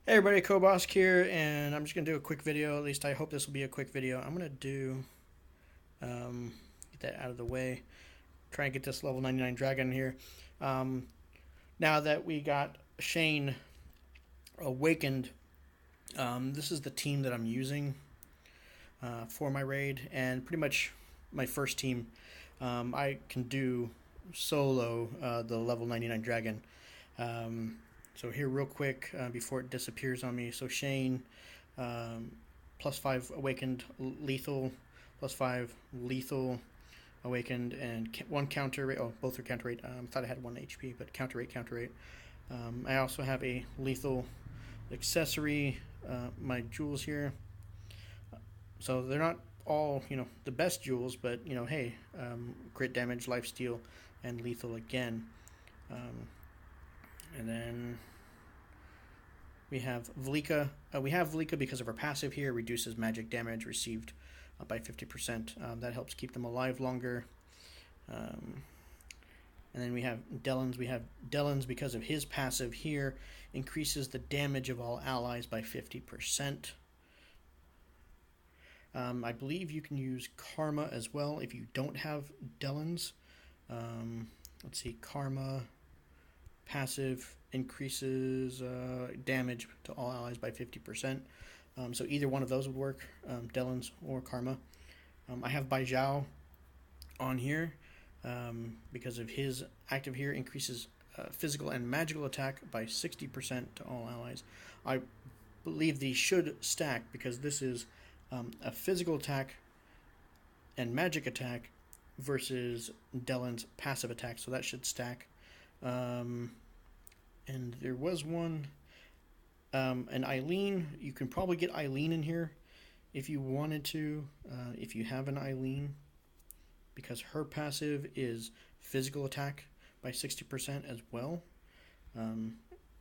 Hey everybody, Kobosk here, and I'm just gonna do a quick video. At least I hope this will be a quick video. I'm gonna get that out of the way. Try and get this level 99 dragon here. Um, Now that we got Shane awakened, this is the team that I'm using for my raid, and pretty much my first team. I can do solo the level 99 dragon. Um, so here, real quick, before it disappears on me. So Shane, um, +5 awakened lethal, +5 lethal awakened, and one counter rate. Oh, both are counter rate. I thought I had 1 HP, but counter rate, counter rate. I also have a lethal accessory. My jewels here. So they're not all the best jewels, but hey, crit damage, life steal, and lethal again. Um, and then we have Vlika. We have Vlika because of her passive here, reduces magic damage received by 50%. That helps keep them alive longer. Um, and then we have Dellon's. We have Dellon's because of his passive here, increases the damage of all allies by 50%. I believe you can use Karma as well if you don't have Dellon's. Let's see, Karma passive increases damage to all allies by 50%. So either one of those would work, Dellon's or Karma. I have Baijiao on here because of his active here, increases physical and magical attack by 60% to all allies. I believe these should stack because this is a physical attack and magic attack versus Dellon's passive attack, so that should stack. And there was one, an Eileen. You can probably get Eileen in here if you wanted to, if you have an Eileen, because her passive is physical attack by 60% as well,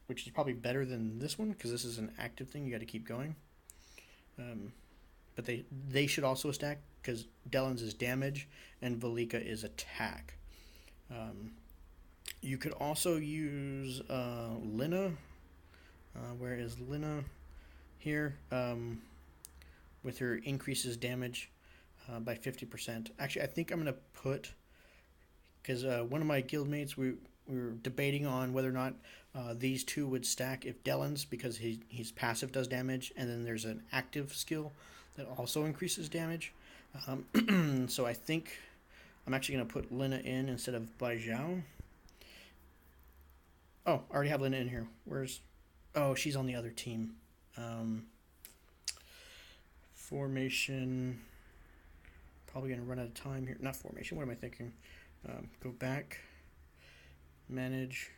which is probably better than this one because this is an active thing. You got to keep going. But they should also stack because Dellon's is damage and Velika is attack. You could also use Lina. Where is Lina? Here, with her increases damage by 50%. Actually, I think I'm going to put, because one of my guildmates, we were debating on whether or not these two would stack if Dellon's, because his passive does damage, and then there's an active skill that also increases damage. So I think I'm actually going to put Lina in instead of Baijiao. Oh, I already have Lina in here. Where's... Oh, she's on the other team. Formation... Probably going to run out of time here. Not formation, what am I thinking? Go back. Manage.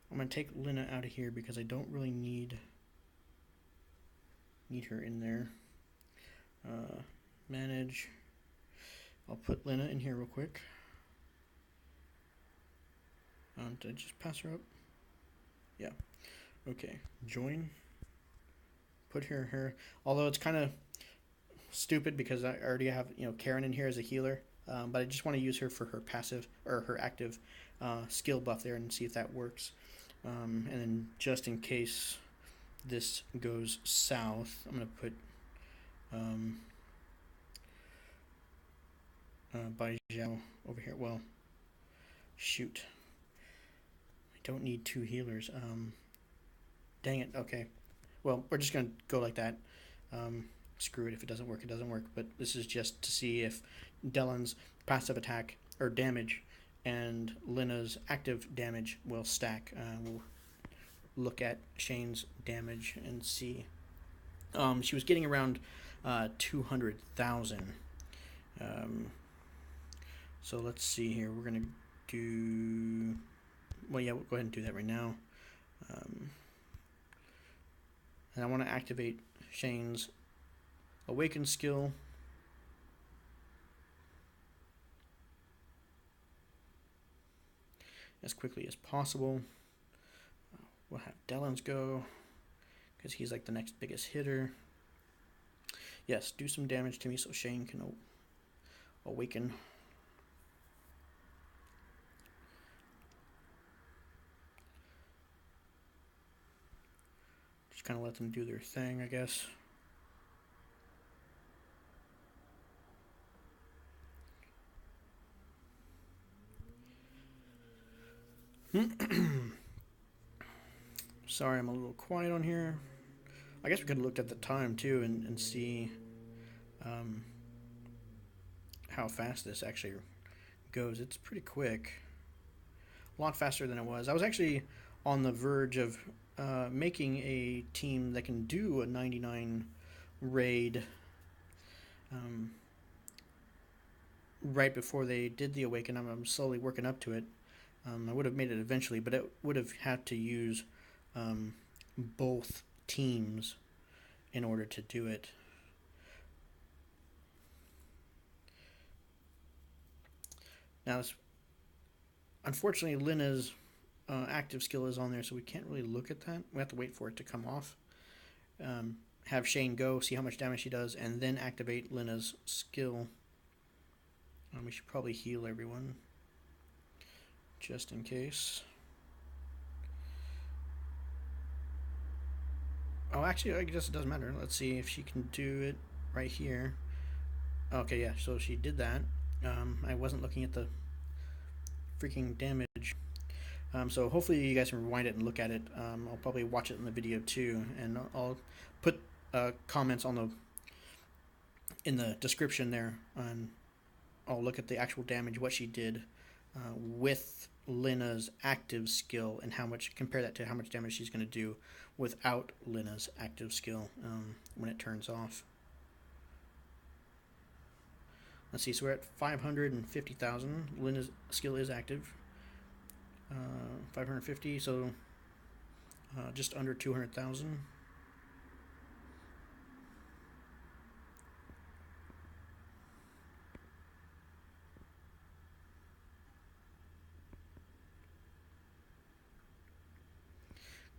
I'm going to take Lina out of here because I don't really need her in there. Manage. I'll put Lina in here real quick. Did I just pass her up? Yeah. Okay. Join. Put her here. Although it's kind of stupid because I already have Karen in here as a healer, but I just want to use her for her passive or her active skill buff there and see if that works. And then just in case this goes south, I'm gonna put Baijiao over here. Well, shoot. I don't need two healers. Dang it. Okay. Well, we're just going to go like that. Screw it. If it doesn't work, it doesn't work. But this is just to see if Dellon's passive attack or damage and Lina's active damage will stack. We'll look at Shane's damage and see. She was getting around 200,000. So let's see here. We're going to do... Well, yeah, we'll go ahead and do that right now. And I want to activate Shane's Awaken skill. As quickly as possible. We'll have Dellon's go, because he's like the next biggest hitter. Yes, do some damage to me so Shane can awaken. Just kind of let them do their thing, I guess. Sorry, I'm a little quiet on here. I guess we could have looked at the time too and see how fast this actually goes. It's pretty quick. A lot faster than it was. I was actually on the verge of making a team that can do a 99 raid right before they did the Awaken. I'm slowly working up to it. I would have made it eventually, but it would have had to use both teams in order to do it. Now, unfortunately, Lina's active skill is on there, so we can't really look at that. We have to wait for it to come off. Have Shane go, see how much damage she does, and then activate Lina's skill. We should probably heal everyone, just in case. Oh, actually, I guess it doesn't matter. Let's see if she can do it right here. Okay, yeah, so she did that. I wasn't looking at the freaking damage. So hopefully you guys can rewind it and look at it. I'll probably watch it in the video too, and I'll put comments in the description there, and I'll look at the actual damage, what she did with Lina's active skill, and compare that to how much damage she's going to do without Lina's active skill when it turns off. Let's see, so we're at 550,000. Lina's skill is active. 550, so just under 200,000.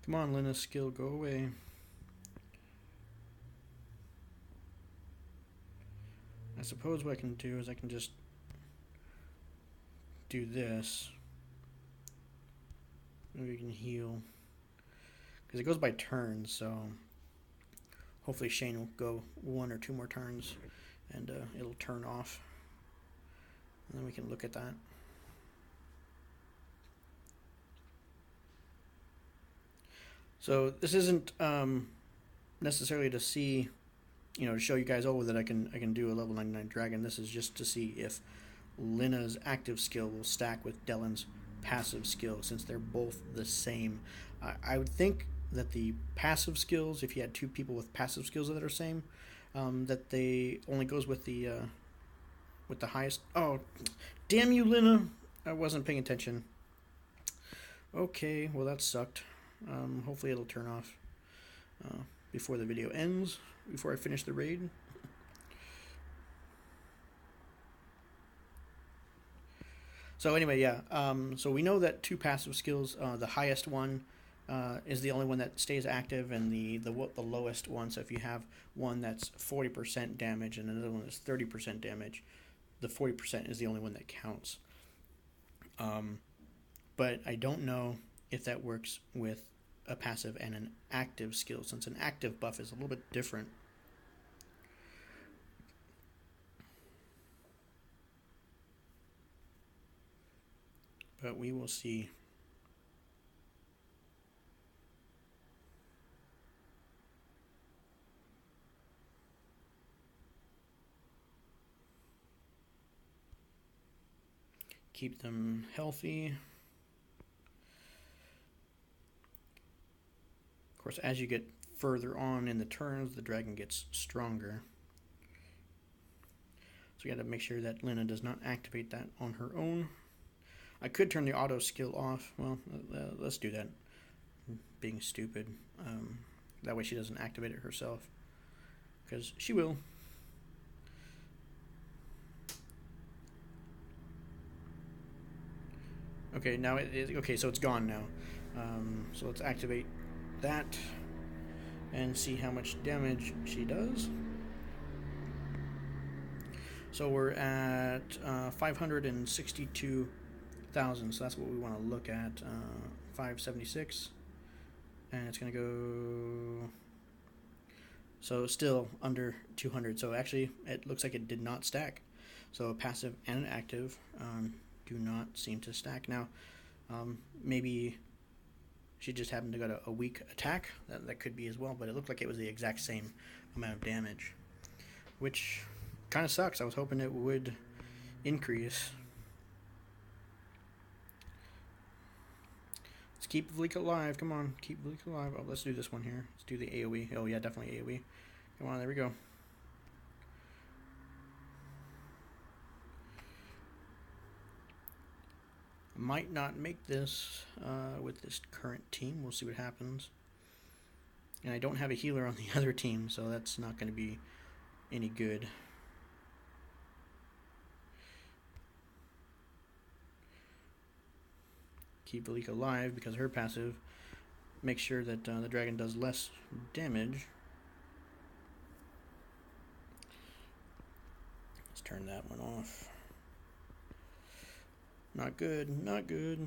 Come on, Lina's skill, go away. I suppose what I can do is I can just do this. Maybe we can heal. Because it goes by turns, so hopefully Shane will go 1 or 2 more turns and it'll turn off. And then we can look at that. So this isn't necessarily to see, to show you guys that I can do a level 99 dragon. This is just to see if Lina's active skill will stack with Dellon's passive skill, since they're both the same. I would think that the passive skills, if you had 2 people with passive skills that are same, that they only goes with the highest. Oh, damn you, Lina! I wasn't paying attention. Okay, well that sucked. Hopefully it'll turn off before the video ends, before I finish the raid. So anyway, yeah, so we know that 2 passive skills, the highest one is the only one that stays active, and the lowest one, so if you have one that's 40% damage and another one that's 30% damage, the 40% is the only one that counts. But I don't know if that works with a passive and an active skill, since an active buff is a little bit different. But we will see. Keep them healthy. Of course, as you get further on in the turns, the dragon gets stronger. So we got to make sure that Lina does not activate that on her own. I could turn the auto skill off. Well, let's do that. Being stupid. That way she doesn't activate it herself, because she will. Okay, now okay, so it's gone now. So let's activate that and see how much damage she does. So we're at 562,000, so that's what we want to look at. 576. And it's going to go... So still under 200. So actually, it looks like it did not stack. So a passive and an active do not seem to stack. Now, maybe she just happened to get a weak attack. That could be as well, but it looked like it was the exact same amount of damage, which kind of sucks. I was hoping it would increase. Let's keep Valika alive. Come on, keep Valika alive. Oh, let's do this one here. Let's do the AoE. Oh, yeah, definitely AoE. Come on, there we go. Might not make this with this current team. We'll see what happens. And I don't have a healer on the other team, so that's not going to be any good. Keep Valika alive because her passive makes sure that the dragon does less damage. Let's turn that one off. Not good, not good.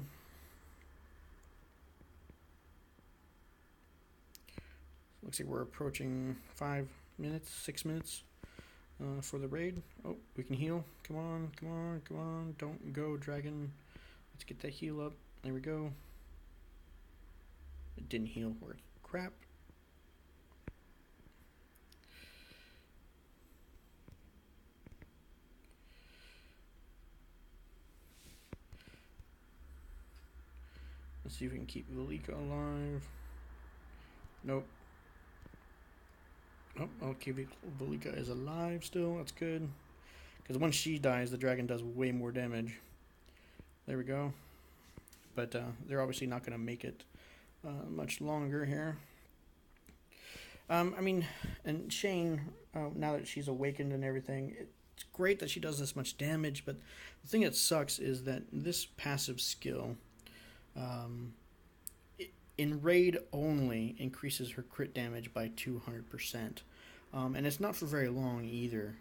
Looks like we're approaching 5 minutes, 6 minutes for the raid. Oh, we can heal. Come on, come on, come on. Don't go, dragon. Let's get that heal up. There we go. It didn't heal worth crap. Let's see if we can keep Valika alive. Nope. Oh, okay, Valika is alive still. That's good. Because once she dies, the dragon does way more damage. There we go. But they're obviously not going to make it much longer here. I mean, and Shane, now that she's awakened and everything, it's great that she does this much damage, but the thing that sucks is that this passive skill, in raid only, increases her crit damage by 200%. And it's not for very long either.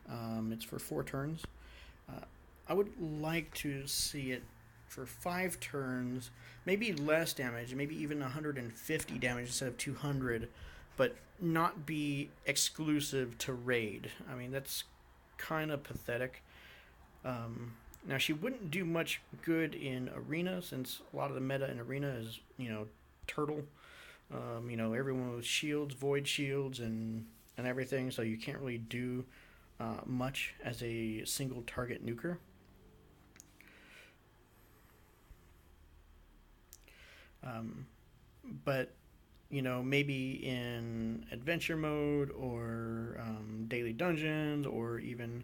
It's for 4 turns. I would like to see it for 5 turns, maybe less damage, maybe even 150 damage instead of 200, but not be exclusive to raid. I mean, that's kind of pathetic. Now, she wouldn't do much good in arena, since a lot of the meta in arena is, turtle. Everyone with shields, void shields, and everything, so you can't really do much as a single target nuker. But maybe in adventure mode or daily dungeons or even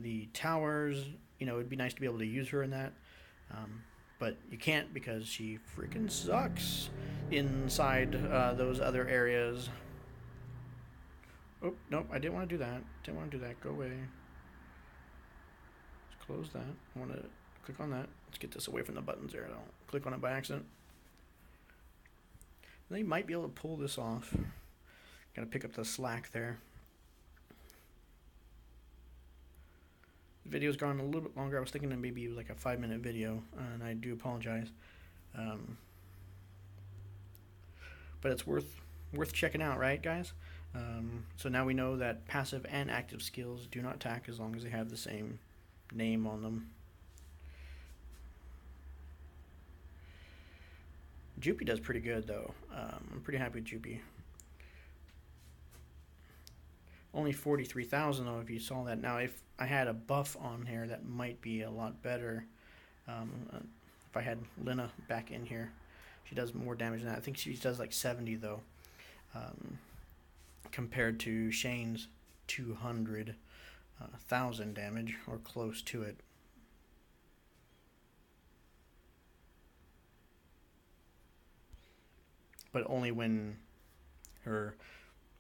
the towers, it'd be nice to be able to use her in that. But you can't because she freaking sucks inside those other areas. Oh, nope, I didn't want to do that. Didn't want to do that. Go away. Let's close that. I want to click on that. Let's get this away from the buttons there. I don't click on it by accident. They might be able to pull this off. Gotta pick up the slack there. The video's gone a little bit longer. I was thinking that maybe it was like a 5-minute video, and I do apologize. But it's worth checking out, right, guys? So now we know that passive and active skills do not attack as long as they have the same name on them. Jupi does pretty good, though. I'm pretty happy with Jupi. Only 43,000, though, if you saw that. Now, if I had a buff on here, that might be a lot better. If I had Lina back in here, she does more damage than that. I think she does like 70, though, compared to Shane's 200,000 damage, or close to it. But only when her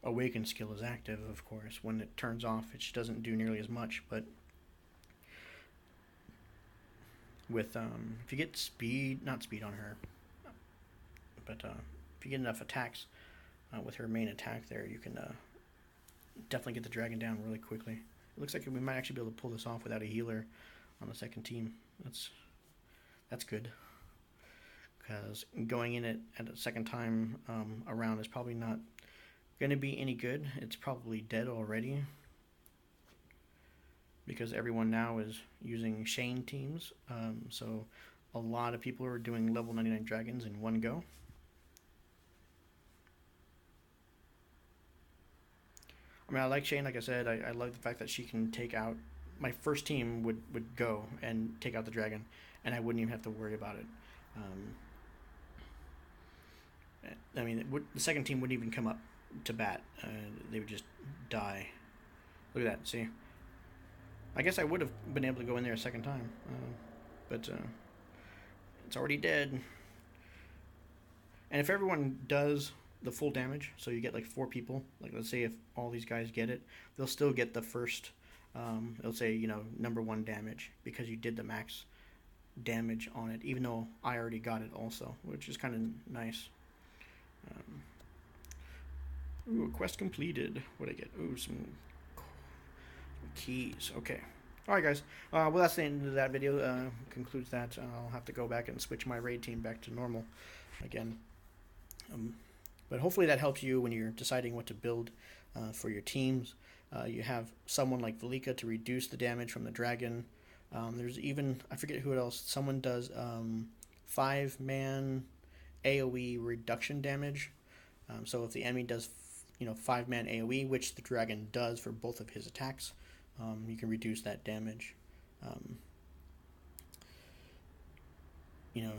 awakened skill is active, of course. When it turns off, it doesn't do nearly as much. But with if you get not speed on her, but if you get enough attacks with her main attack there, you can definitely get the dragon down really quickly. It looks like we might actually be able to pull this off without a healer on the second team. That's good. because going in it at a second time around is probably not going to be any good. It's probably dead already because everyone now is using Shane teams. So a lot of people are doing level 99 dragons in one go. I mean, I like Shane. Like I said, I love the fact that she can take out. My first team would go and take out the dragon, and I wouldn't even have to worry about it. I mean, the second team wouldn't even come up to bat. They would just die. Look at that. See? I guess I would have been able to go in there a second time, but it's already dead. And if everyone does the full damage, so you get like 4 people, like let's say if all these guys get it, they'll still get the first, it'll say, number 1 damage because you did the max damage on it, even though I already got it also, which is kind of nice. Ooh, quest completed. What'd I get? Ooh, some keys. Okay. Alright, guys. Well, that's the end of that video. Concludes that. I'll have to go back and switch my raid team back to normal again. But hopefully that helps you when you're deciding what to build for your teams. You have someone like Velika to reduce the damage from the dragon. There's even, I forget who else, someone does 5-man AoE reduction damage. So if the enemy does 5-man AoE, which the dragon does for both of his attacks, you can reduce that damage.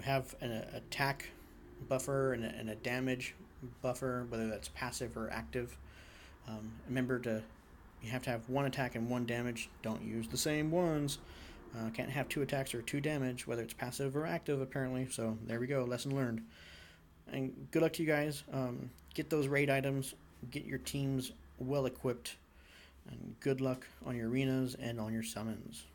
Have an attack buffer and a damage buffer, whether that's passive or active. Remember you have to have 1 attack and 1 damage. Don't use the same ones. Can't have 2 attacks or 2 damage, whether it's passive or active, apparently. So there we go, lesson learned. And good luck to you guys. Get those raid items, get your teams well equipped, and good luck on your arenas and on your summons.